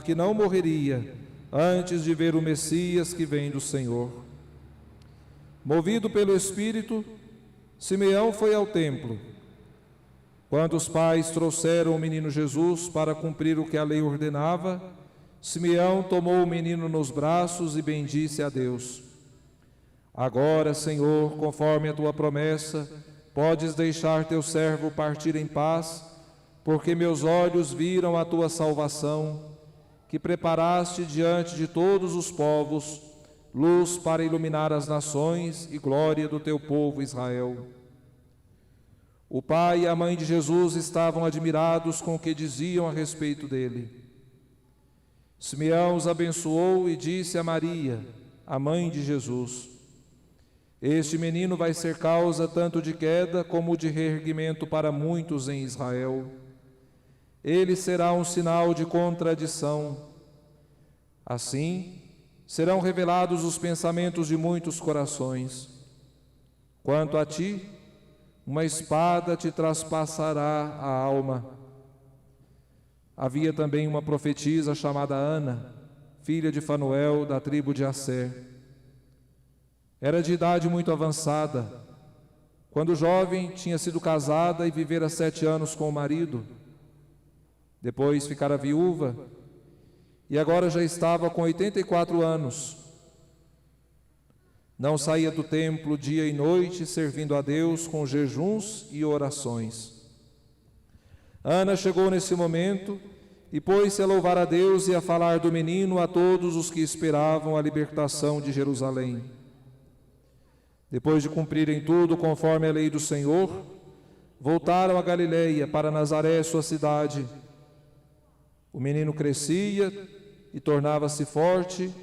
que não morreria antes de ver o Messias que vem do Senhor. Movido pelo Espírito, Simeão foi ao templo. Quando os pais trouxeram o menino Jesus para cumprir o que a lei ordenava, Simeão tomou o menino nos braços e bendisse a Deus. Agora, Senhor, conforme a tua promessa, podes deixar teu servo partir em paz, porque meus olhos viram a tua salvação, que preparaste diante de todos os povos, luz para iluminar as nações e glória do teu povo Israel. O pai e a mãe de Jesus estavam admirados com o que diziam a respeito dele. Simeão os abençoou e disse a Maria, a mãe de Jesus: Este menino vai ser causa tanto de queda como de reerguimento para muitos em Israel. Ele será um sinal de contradição. Assim, serão revelados os pensamentos de muitos corações. Quanto a ti, uma espada te traspassará a alma. Havia também uma profetisa chamada Ana, filha de Fanuel, da tribo de Asser. Era de idade muito avançada. Quando jovem, tinha sido casada e vivera 7 anos com o marido. Depois ficara viúva e agora já estava com 84 anos. Não saía do templo dia e noite, servindo a Deus com jejuns e orações. Ana chegou nesse momento e pôs-se a louvar a Deus e a falar do menino a todos os que esperavam a libertação de Jerusalém. Depois de cumprirem tudo conforme a lei do Senhor, voltaram a Galileia, para Nazaré, sua cidade. O menino crescia e tornava-se forte,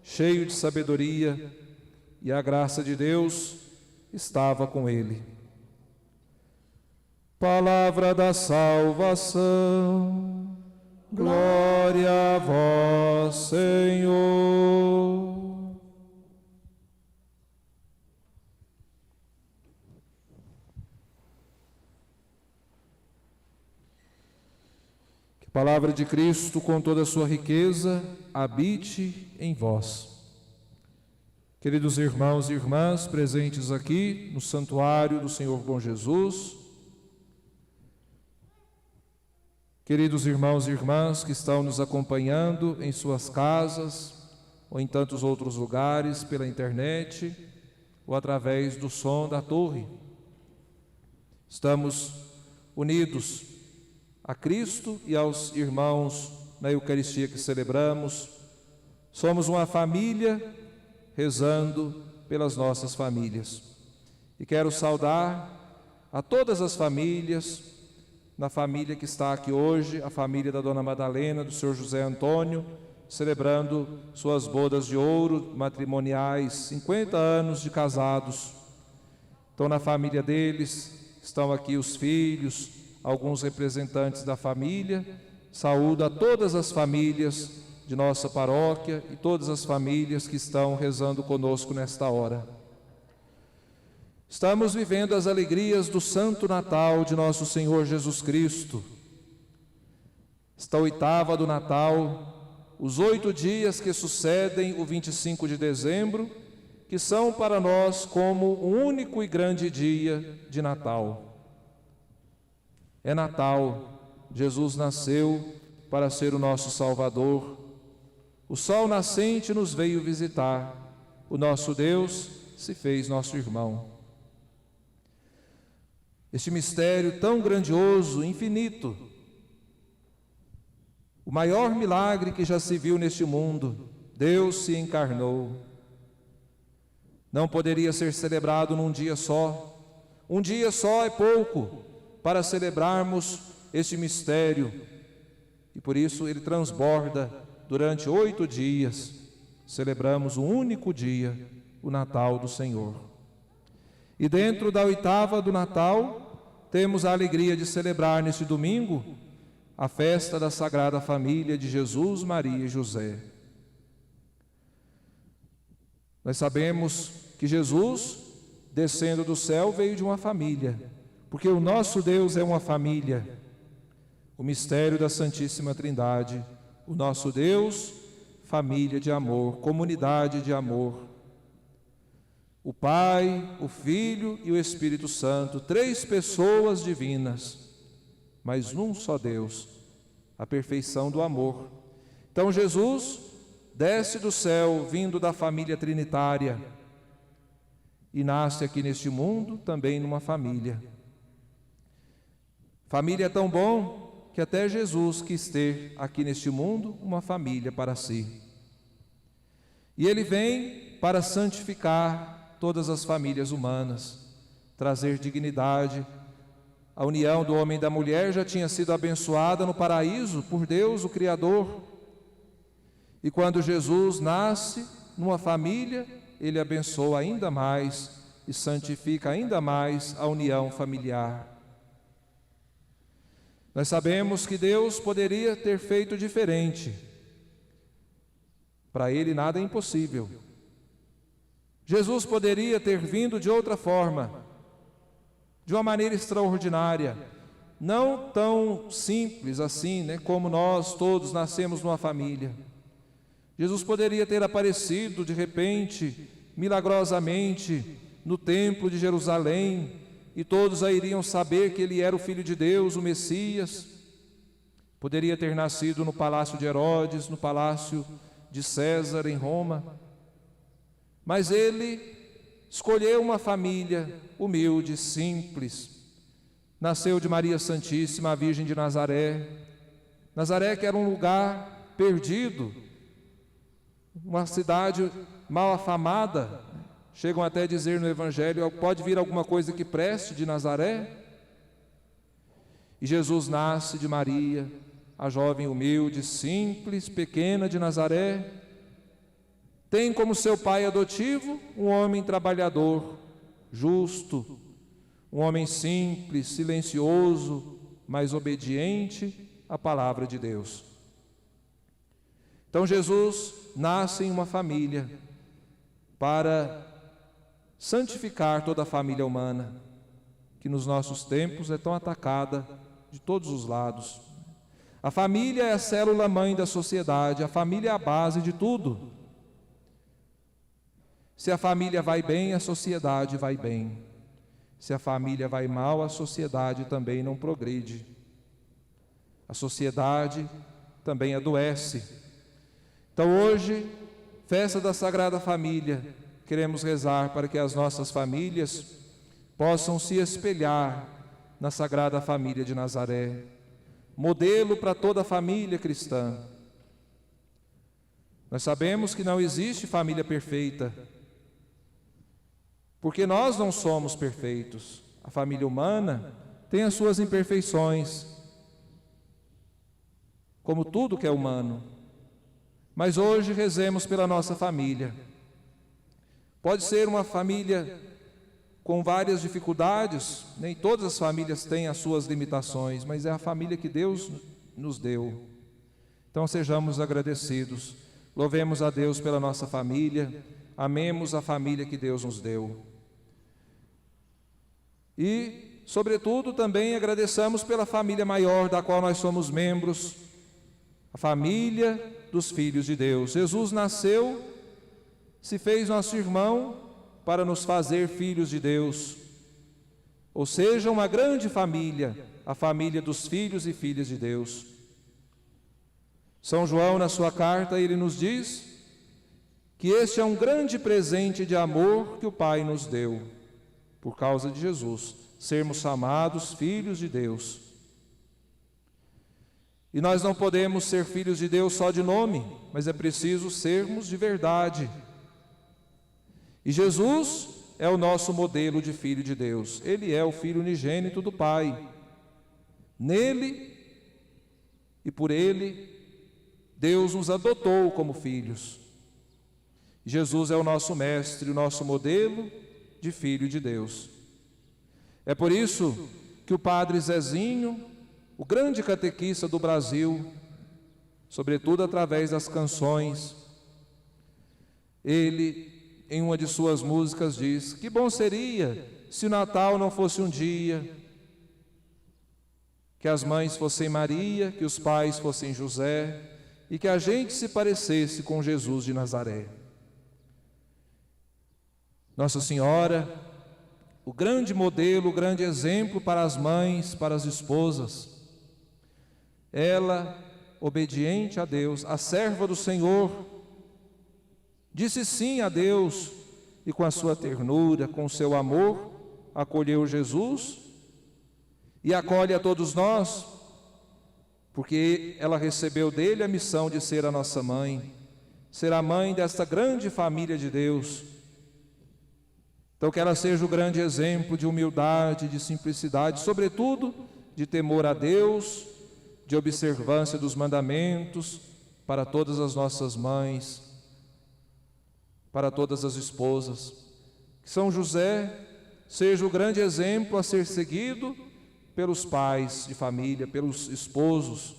cheio de sabedoria, e a graça de Deus estava com ele. Palavra da salvação, glória a vós, Senhor. Que a palavra de Cristo, com toda a sua riqueza, habite em vós. Queridos irmãos e irmãs presentes aqui no santuário do Senhor Bom Jesus, queridos irmãos e irmãs que estão nos acompanhando em suas casas ou em tantos outros lugares pela internet ou através do som da torre, estamos unidos a Cristo e aos irmãos na Eucaristia que celebramos. Somos uma família rezando pelas nossas famílias. E quero saudar a todas as famílias, na família que está aqui hoje, a família da Dona Madalena, do Senhor José Antônio, celebrando suas bodas de ouro matrimoniais, 50 anos de casados. Então, na família deles, estão aqui os filhos, alguns representantes da família. Saúdo a todas as famílias de nossa paróquia e todas as famílias que estão rezando conosco nesta hora. Estamos vivendo as alegrias do Santo Natal de nosso Senhor Jesus Cristo. Esta oitava do Natal, os 8 dias que sucedem o 25 de dezembro, que são para nós como um único e grande dia de Natal. É Natal, Jesus nasceu para ser o nosso Salvador. O sol nascente nos veio visitar, o nosso Deus se fez nosso irmão. Este mistério tão grandioso, infinito, o maior milagre que já se viu neste mundo, Deus se encarnou. Não poderia ser celebrado num dia só. Um dia só é pouco para celebrarmos este mistério, e por isso ele transborda. Durante 8 dias, celebramos um único dia, o Natal do Senhor. E dentro da oitava do Natal, temos a alegria de celebrar neste domingo a festa da Sagrada Família de Jesus, Maria e José. Nós sabemos que Jesus, descendo do céu, veio de uma família, porque o nosso Deus é uma família. O mistério da Santíssima Trindade, o nosso Deus, família de amor, comunidade de amor. O Pai, o Filho e o Espírito Santo, 3 pessoas divinas, mas num só Deus, a perfeição do amor. Então Jesus desce do céu, vindo da família trinitária, e nasce aqui neste mundo também numa família. Família é tão bom que até Jesus quis ter aqui neste mundo uma família para si. E Ele vem para santificar todas as famílias humanas, trazer dignidade. A união do homem e da mulher já tinha sido abençoada no paraíso por Deus, o Criador. E quando Jesus nasce numa família, Ele abençoa ainda mais e santifica ainda mais a união familiar. Nós sabemos que Deus poderia ter feito diferente. Para Ele nada é impossível. Jesus poderia ter vindo de outra forma, de uma maneira extraordinária, não tão simples assim, como nós todos nascemos numa família. Jesus poderia ter aparecido de repente, milagrosamente, no templo de Jerusalém, e todos aí iriam saber que Ele era o Filho de Deus, o Messias. Poderia ter nascido no palácio de Herodes, no palácio de César, em Roma. Mas Ele escolheu uma família humilde, simples. Nasceu de Maria Santíssima, a Virgem de Nazaré. Nazaré, que era um lugar perdido, uma cidade mal afamada. Chegam até a dizer no Evangelho: pode vir alguma coisa que preste de Nazaré? E Jesus nasce de Maria, a jovem humilde, simples, pequena de Nazaré. Tem como seu pai adotivo um homem trabalhador, justo, um homem simples, silencioso, mas obediente à palavra de Deus. Então Jesus nasce em uma família para santificar toda a família humana, que nos nossos tempos é tão atacada de todos os lados. A família é a célula-mãe da sociedade, a família é a base de tudo. Se a família vai bem, a sociedade vai bem. Se a família vai mal, a sociedade também não progride. A sociedade também adoece. Então hoje, festa da Sagrada Família, queremos rezar para que as nossas famílias possam se espelhar na Sagrada Família de Nazaré, modelo para toda a família cristã. Nós sabemos que não existe família perfeita, porque nós não somos perfeitos. A família humana tem as suas imperfeições, como tudo que é humano. Mas hoje rezemos pela nossa família. Pode ser uma família com várias dificuldades, nem todas as famílias têm as suas limitações, mas é a família que Deus nos deu. Então sejamos agradecidos, louvemos a Deus pela nossa família, amemos a família que Deus nos deu. E, sobretudo, também agradeçamos pela família maior da qual nós somos membros, a família dos filhos de Deus. Jesus nasceu, se fez nosso irmão para nos fazer filhos de Deus. Ou seja, uma grande família, a família dos filhos e filhas de Deus. São João, na sua carta, ele nos diz que este é um grande presente de amor que o Pai nos deu, por causa de Jesus, sermos chamados filhos de Deus. E nós não podemos ser filhos de Deus só de nome, mas é preciso sermos de verdade. E Jesus é o nosso modelo de filho de Deus. Ele é o Filho unigênito do Pai. Nele e por Ele, Deus nos adotou como filhos. Jesus é o nosso mestre, o nosso modelo de filho de Deus. É por isso que o Padre Zezinho, o grande catequista do Brasil, sobretudo através das canções, ele, em uma de suas músicas, diz: que bom seria se o Natal não fosse um dia, que as mães fossem Maria, que os pais fossem José, e que a gente se parecesse com Jesus de Nazaré. Nossa Senhora, o grande modelo, o grande exemplo para as mães, para as esposas. Ela, obediente a Deus, a serva do Senhor, disse sim a Deus e com a sua ternura, com o seu amor, acolheu Jesus e acolhe a todos nós, porque ela recebeu dele a missão de ser a nossa mãe, ser a mãe desta grande família de Deus. Então que ela seja o grande exemplo de humildade, de simplicidade, sobretudo de temor a Deus, de observância dos mandamentos para todas as nossas mães, para todas as esposas. Que São José seja o grande exemplo a ser seguido pelos pais de família, pelos esposos.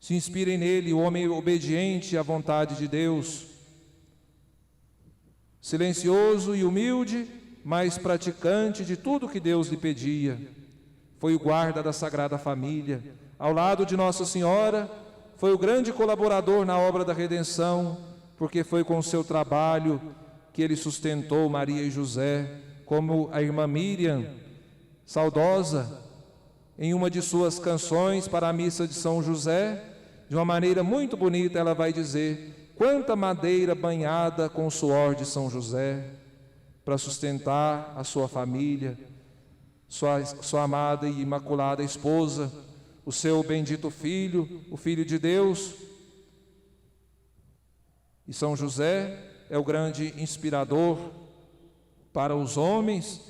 Se inspirem nele, o homem obediente à vontade de Deus, silencioso e humilde, mas praticante de tudo que Deus lhe pedia. Foi o guarda da Sagrada Família, ao lado de Nossa Senhora, foi o grande colaborador na obra da redenção, porque foi com o seu trabalho que ele sustentou Maria e José, como a irmã Miriam, saudosa, em uma de suas canções para a missa de São José, de uma maneira muito bonita, ela vai dizer: quanta madeira banhada com o suor de São José, para sustentar a sua família, sua amada e imaculada esposa, o seu bendito filho, o Filho de Deus. E São José é o grande inspirador para os homens,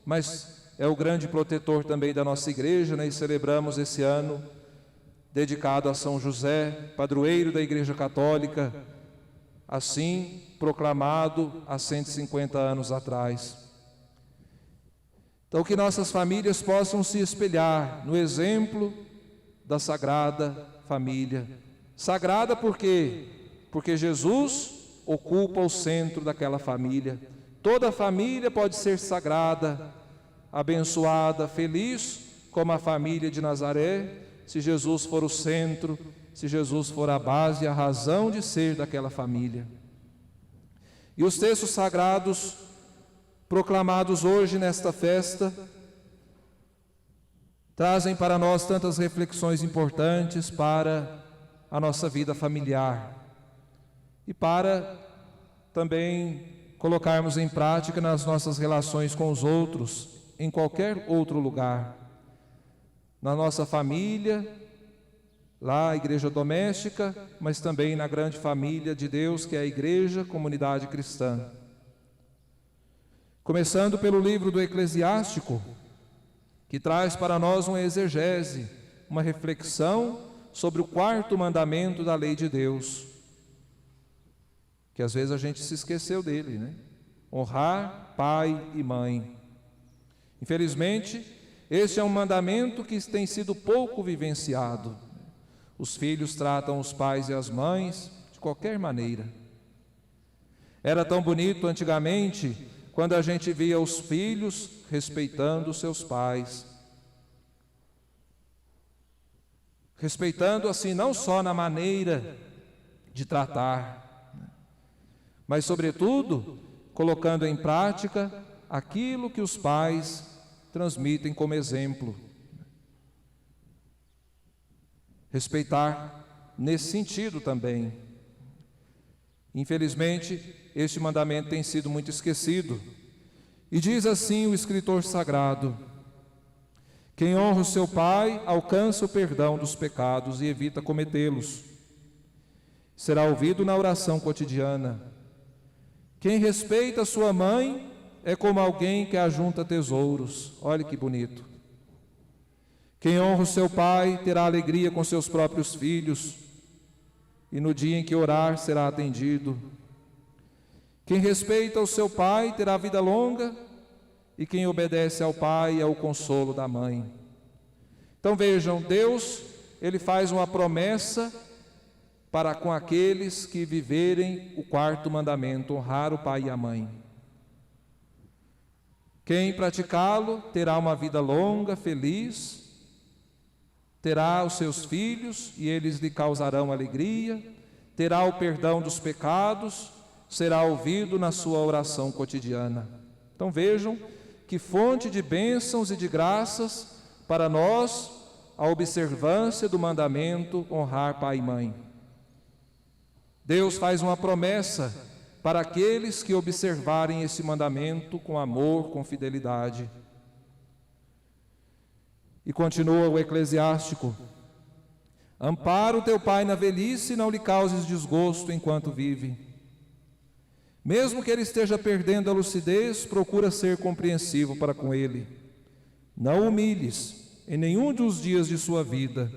mas é o grande protetor também da nossa igreja, né? E celebramos esse ano dedicado a São José, padroeiro da Igreja Católica, assim proclamado há 150 anos atrás. Então que nossas famílias possam se espelhar no exemplo da Sagrada Família. Sagrada por quê? Porque Jesus ocupa o centro daquela família. Toda família pode ser sagrada, abençoada, feliz, como a família de Nazaré, se Jesus for o centro, se Jesus for a base e a razão de ser daquela família. E os textos sagrados proclamados hoje nesta festa trazem para nós tantas reflexões importantes para a nossa vida familiar e para também colocarmos em prática nas nossas relações com os outros, em qualquer outro lugar, na nossa família, lá a igreja doméstica, mas também na grande família de Deus que é a igreja, comunidade cristã. Começando pelo livro do Eclesiástico, que traz para nós uma exegese, uma reflexão sobre o quarto mandamento da lei de Deus, que às vezes a gente se esqueceu dele, né? Honrar pai e mãe. Infelizmente, este é um mandamento que tem sido pouco vivenciado. Os filhos tratam os pais e as mães de qualquer maneira. Era tão bonito antigamente, quando a gente via os filhos respeitando os seus pais. Respeitando assim, não só na maneira de tratar, mas sobretudo, colocando em prática aquilo que os pais transmitem como exemplo. Respeitar nesse sentido também. Infelizmente, este mandamento tem sido muito esquecido. E diz assim o escritor sagrado: quem honra o seu pai alcança o perdão dos pecados e evita cometê-los. Será ouvido na oração cotidiana. Quem respeita sua mãe é como alguém que ajunta tesouros. Olha que bonito. Quem honra o seu pai terá alegria com seus próprios filhos, e no dia em que orar será atendido. Quem respeita o seu pai terá vida longa, e quem obedece ao pai é o consolo da mãe. Então vejam, Deus, Ele faz uma promessa para com aqueles que viverem o quarto mandamento, honrar o pai e a mãe. Quem praticá-lo terá uma vida longa, feliz, terá os seus filhos e eles lhe causarão alegria, terá o perdão dos pecados, será ouvido na sua oração cotidiana. Então vejam que fonte de bênçãos e de graças para nós a observância do mandamento honrar pai e mãe. Deus faz uma promessa para aqueles que observarem esse mandamento com amor, com fidelidade. E continua o eclesiástico: ampara o teu pai na velhice e não lhe causes desgosto enquanto vive. Mesmo que ele esteja perdendo a lucidez, procura ser compreensivo para com ele. Não humilhes em nenhum dos dias de sua vida.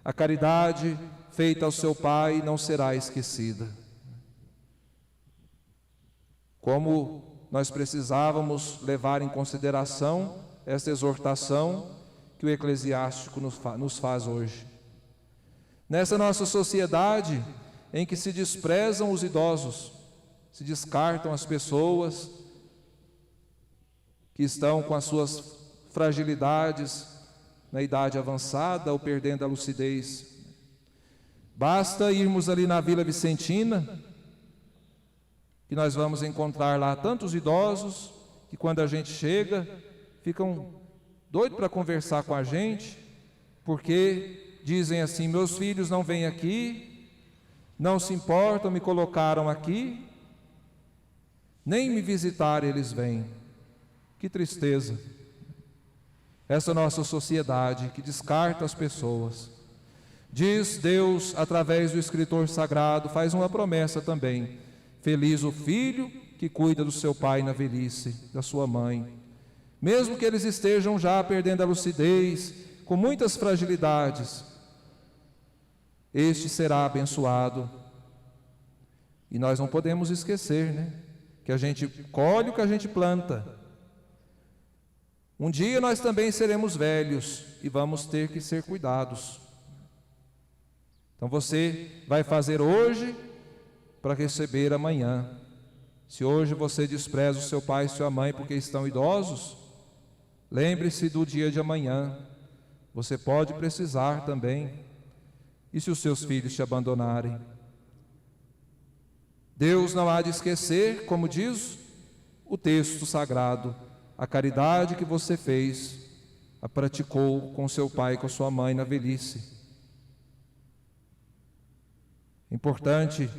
A caridade feita ao seu pai não será esquecida. Como nós precisávamos levar em consideração esta exortação que o eclesiástico nos faz hoje. Nessa nossa sociedade em que se desprezam os idosos, se descartam as pessoas que estão com as suas fragilidades na idade avançada ou perdendo a lucidez. Basta irmos ali na Vila Vicentina, que nós vamos encontrar lá tantos idosos que quando a gente chega, ficam doidos para conversar com a gente, porque dizem assim: meus filhos não vêm aqui, não se importam, me colocaram aqui, nem me visitar eles vêm. Que tristeza! Essa nossa sociedade que descarta as pessoas. Diz Deus, através do escritor sagrado, faz uma promessa também: feliz o filho que cuida do seu pai na velhice, da sua mãe. Mesmo que eles estejam já perdendo a lucidez, com muitas fragilidades, este será abençoado. E nós não podemos esquecer, né? Que a gente colhe o que a gente planta. Um dia nós também seremos velhos e vamos ter que ser cuidados. Então você vai fazer hoje para receber amanhã. Se hoje você despreza o seu pai e sua mãe porque estão idosos, lembre-se do dia de amanhã. Você pode precisar também. E se os seus filhos te abandonarem? Deus não há de esquecer, como diz o texto sagrado, a caridade que você fez, a praticou com seu pai e com sua mãe na velhice. Importante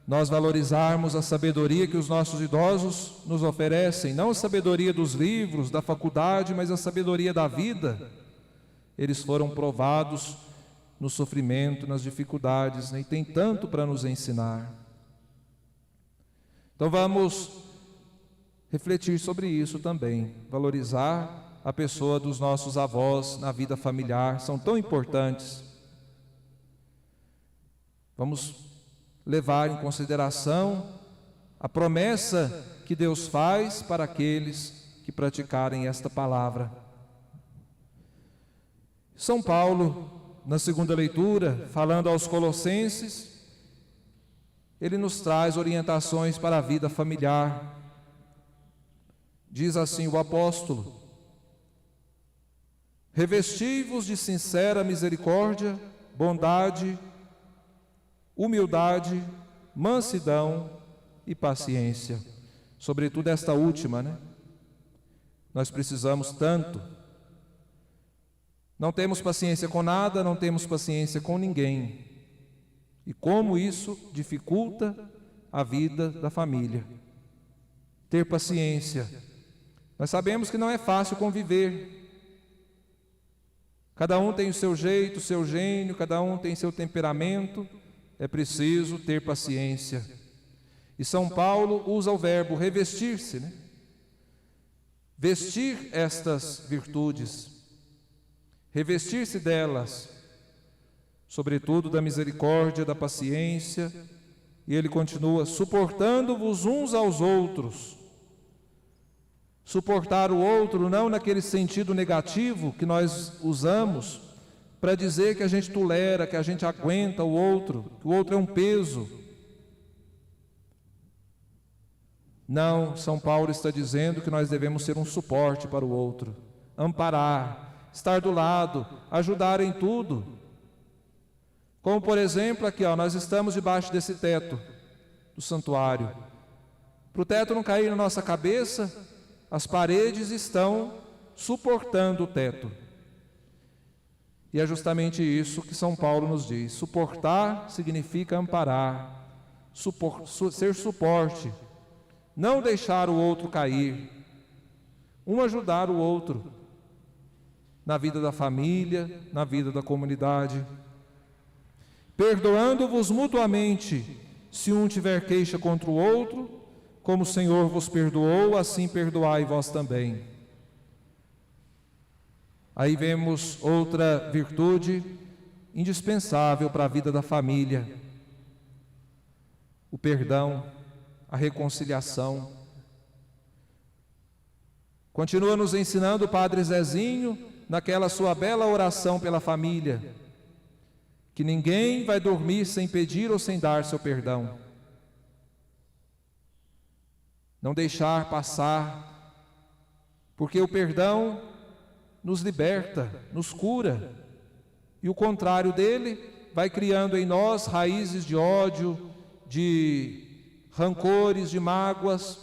nós valorizarmos a sabedoria que os nossos idosos nos oferecem, não a sabedoria dos livros, da faculdade, mas a sabedoria da vida. Eles foram provados no sofrimento, nas dificuldades, né? E tem tanto para nos ensinar. Então vamos refletir sobre isso também, valorizar a pessoa dos nossos avós na vida familiar, são tão importantes. Vamos levar em consideração a promessa que Deus faz para aqueles que praticarem esta palavra. São Paulo, na segunda leitura, falando aos Colossenses, ele nos traz orientações para a vida familiar. Diz assim o apóstolo: revesti-vos de sincera misericórdia, bondade, humildade, mansidão e paciência. Sobretudo esta última, né? Nós precisamos tanto. Não temos paciência com nada, não temos paciência com ninguém. E como isso dificulta a vida da família. Ter paciência. Nós sabemos que não é fácil conviver. Cada um tem o seu jeito, o seu gênio, cada um tem seu temperamento. É preciso ter paciência. E São Paulo usa o verbo revestir-se, né? Vestir estas virtudes, revestir-se delas, sobretudo da misericórdia, da paciência. E ele continua: suportando-vos uns aos outros. Suportar o outro não naquele sentido negativo que nós usamos para dizer que a gente tolera, que a gente aguenta o outro, que o outro é um peso. Não, São Paulo está dizendo que nós devemos ser um suporte para o outro, amparar, estar do lado, ajudar em tudo. Como, por exemplo, aqui, nós estamos debaixo desse teto do santuário. Para o teto não cair na nossa cabeça, as paredes estão suportando o teto. E é justamente isso que São Paulo nos diz. Suportar significa amparar, ser suporte, não deixar o outro cair, um ajudar o outro na vida da família, na vida da comunidade. Perdoando-vos mutuamente, se um tiver queixa contra o outro, como o Senhor vos perdoou, assim perdoai vós também. Aí vemos outra virtude indispensável para a vida da família: o perdão, a reconciliação. Continua nos ensinando o Padre Zezinho naquela sua bela oração pela família, que ninguém vai dormir sem pedir ou sem dar seu perdão. Não deixar passar, porque o perdão nos liberta, nos cura, e o contrário dele vai criando em nós raízes de ódio, de rancores, de mágoas,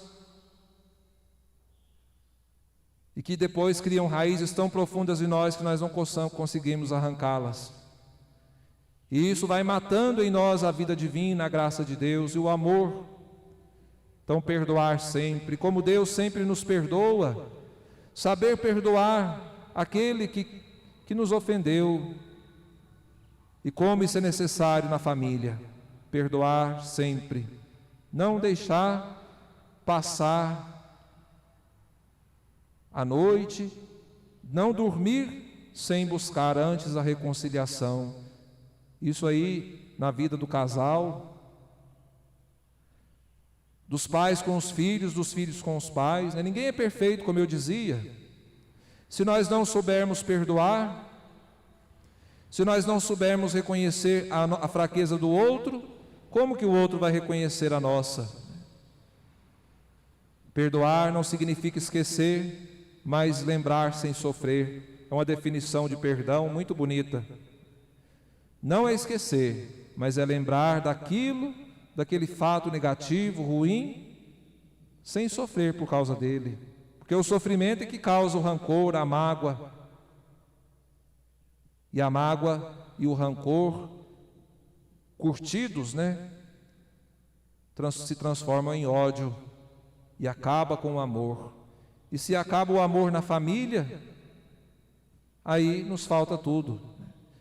e que depois criam raízes tão profundas em nós que nós não conseguimos arrancá-las. E isso vai matando em nós a vida divina, a graça de Deus e o amor. Então, perdoar sempre, como Deus sempre nos perdoa, saber perdoar aquele que nos ofendeu, e como isso é necessário na família, perdoar sempre, não deixar passar a noite, não dormir sem buscar antes a reconciliação. Isso aí na vida do casal, dos pais com os filhos, dos filhos com os pais, né? Ninguém é perfeito, como eu dizia. Se nós não soubermos perdoar, se nós não soubermos reconhecer a fraqueza do outro, como que o outro vai reconhecer a nossa? Perdoar não significa esquecer, mas lembrar sem sofrer. É uma definição de perdão muito bonita. Não é esquecer, mas é lembrar daquele fato negativo, ruim, sem sofrer por causa dele. Porque o sofrimento é que causa o rancor, a mágoa. E a mágoa e o rancor, curtidos, se transformam em ódio e acaba com o amor. E se acaba o amor na família, aí nos falta tudo.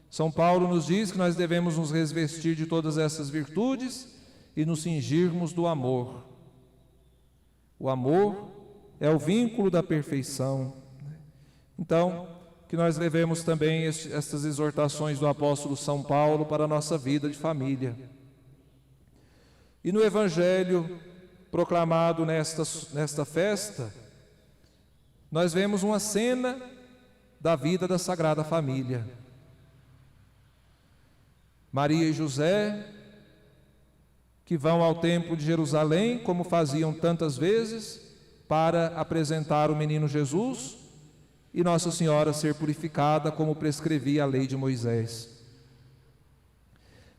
São Paulo nos diz que nós devemos nos revestir de todas essas virtudes e nos cingirmos do amor. O amor é o vínculo da perfeição. Então, que nós levemos também estas exortações do apóstolo São Paulo para a nossa vida de família. E no Evangelho proclamado nesta festa, nós vemos uma cena da vida da Sagrada Família. Maria e José, que vão ao templo de Jerusalém, como faziam tantas vezes, para apresentar o menino Jesus, e Nossa Senhora ser purificada, como prescrevia a lei de Moisés.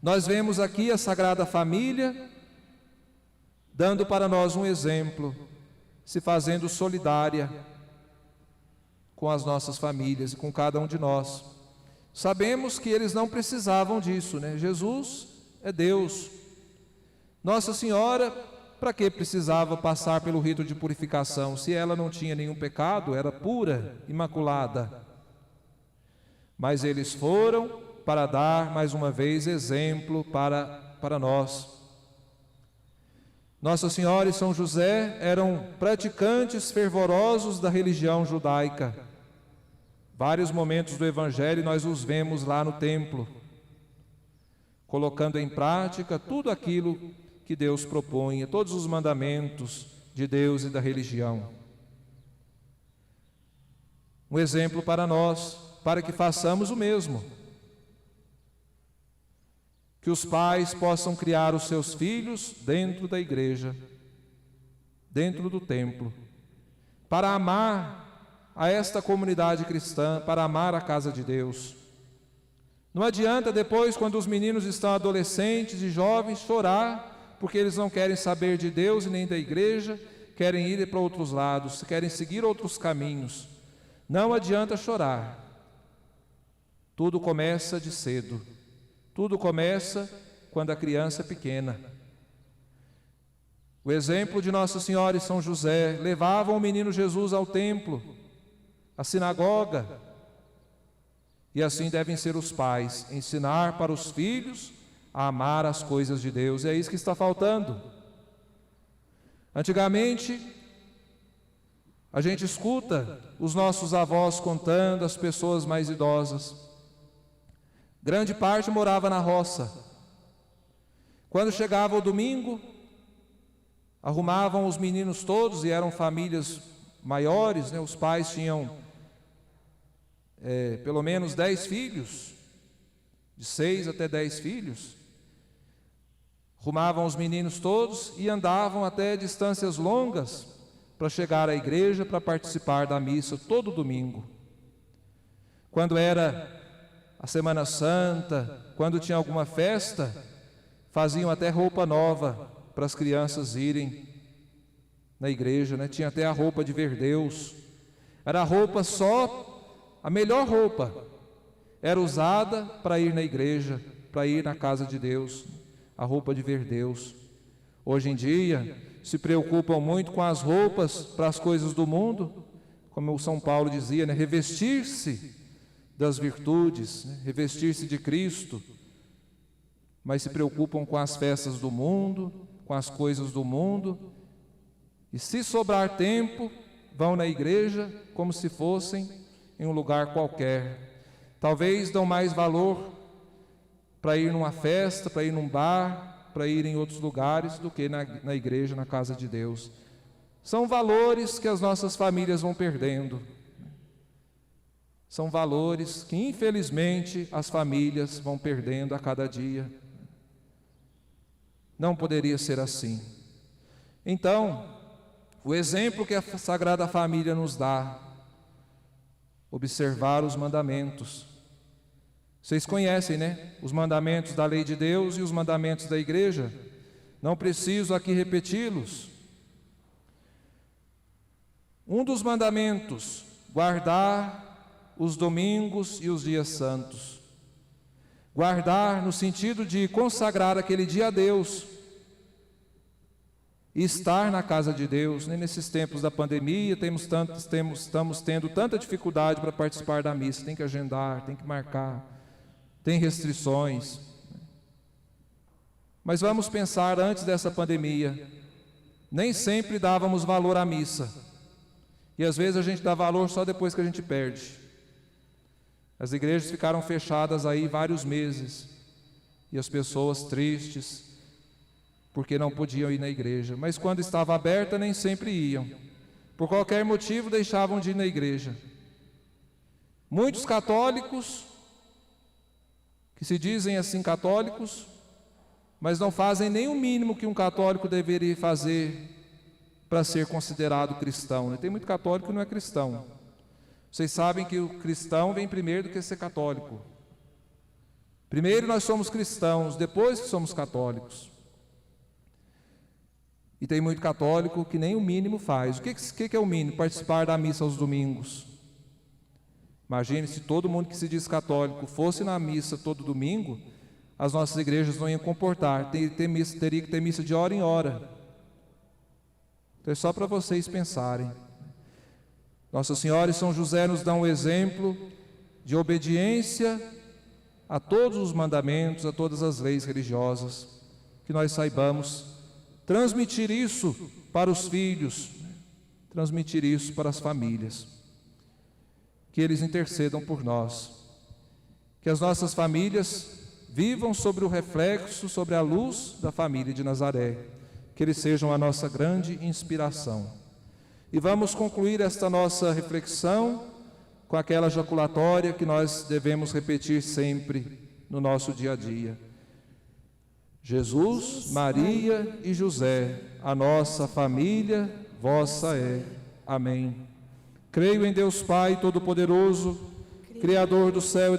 Nós vemos aqui a Sagrada Família dando para nós um exemplo, se fazendo solidária com as nossas famílias e com cada um de nós. Sabemos que eles não precisavam disso, Jesus é Deus. Nossa Senhora, para que precisava passar pelo rito de purificação? Se ela não tinha nenhum pecado, era pura, imaculada. Mas eles foram para dar, mais uma vez, exemplo para nós. Nossa Senhora e São José eram praticantes fervorosos da religião judaica. Vários momentos do Evangelho nós os vemos lá no templo, colocando em prática tudo aquilo que Deus propunha, todos os mandamentos de Deus e da religião. Um exemplo para nós, para que façamos o mesmo. Que os pais possam criar os seus filhos dentro da igreja, dentro do templo, para amar a esta comunidade cristã, para amar a casa de Deus. Não adianta depois, quando os meninos estão adolescentes e jovens, chorar, porque eles não querem saber de Deus e nem da igreja, querem ir para outros lados, querem seguir outros caminhos. Não adianta chorar. Tudo começa de cedo. Tudo começa quando a criança é pequena. O exemplo de Nossa Senhora e São José levavam o menino Jesus ao templo, à sinagoga. E assim devem ser os pais, ensinar para os filhos a amar as coisas de Deus. E é isso que está faltando. Antigamente, a gente escuta os nossos avós contando, as pessoas mais idosas. Grande parte morava na roça. Quando chegava o domingo, arrumavam os meninos todos, e eram famílias maiores, né? Os pais tinham pelo menos 10 filhos, de 6 até 10 filhos. Arrumavam os meninos todos e andavam até distâncias longas para chegar à igreja, para participar da missa todo domingo. Quando era a Semana Santa, quando tinha alguma festa, faziam até roupa nova para as crianças irem na igreja, né? Tinha até a roupa de ver Deus. Era a roupa só, a melhor roupa era usada para ir na igreja, para ir na casa de Deus, a roupa de ver Deus. Hoje em dia se preocupam muito com as roupas para as coisas do mundo, como o São Paulo dizia, né? Revestir-se das virtudes, né? Revestir-se de Cristo, mas se preocupam com as festas do mundo, com as coisas do mundo, e se sobrar tempo, vão na igreja como se fossem em um lugar qualquer. Talvez dão mais valor para ir numa festa, para ir num bar, para ir em outros lugares, do que na igreja, na casa de Deus. São valores que as nossas famílias vão perdendo. São valores que, infelizmente, as famílias vão perdendo a cada dia. Não poderia ser assim. Então, o exemplo que a Sagrada Família nos dá, observar os mandamentos. Vocês conhecem, né? Os mandamentos da lei de Deus e os mandamentos da igreja. Não preciso aqui repeti-los. Um dos mandamentos, guardar os domingos e os dias santos. Guardar no sentido de consagrar aquele dia a Deus e estar na casa de Deus. Nem nesses tempos da pandemia estamos tendo tanta dificuldade para participar da missa. Tem que agendar, tem que marcar, tem restrições. Mas vamos pensar, antes dessa pandemia, nem sempre dávamos valor à missa, e às vezes a gente dá valor só depois que a gente perde. As igrejas ficaram fechadas aí vários meses, e as pessoas tristes, porque não podiam ir na igreja. Mas quando estava aberta, nem sempre iam. Por qualquer motivo, deixavam de ir na igreja. Muitos católicos, que se dizem assim católicos, mas não fazem nem o mínimo que um católico deveria fazer para ser considerado cristão, né? Tem muito católico que não é cristão. Vocês sabem que o cristão vem primeiro do que ser católico. Primeiro nós somos cristãos, depois que somos católicos. E tem muito católico que nem o mínimo faz. O que é o mínimo? Participar da missa aos domingos. Imagine se todo mundo que se diz católico fosse na missa todo domingo, as nossas igrejas não iam comportar. Teria que ter missa de hora em hora. Então é só para vocês pensarem. Nossa Senhora e São José nos dão um exemplo de obediência a todos os mandamentos, a todas as leis religiosas, que nós saibamos transmitir isso para os filhos, transmitir isso para as famílias, que eles intercedam por nós, que as nossas famílias vivam sobre o reflexo, sobre a luz da família de Nazaré, que eles sejam a nossa grande inspiração. E vamos concluir esta nossa reflexão com aquela jaculatória que nós devemos repetir sempre no nosso dia a dia. Jesus, Maria e José, a nossa família vossa é. Amém. Creio em Deus Pai Todo-Poderoso, Criador do céu e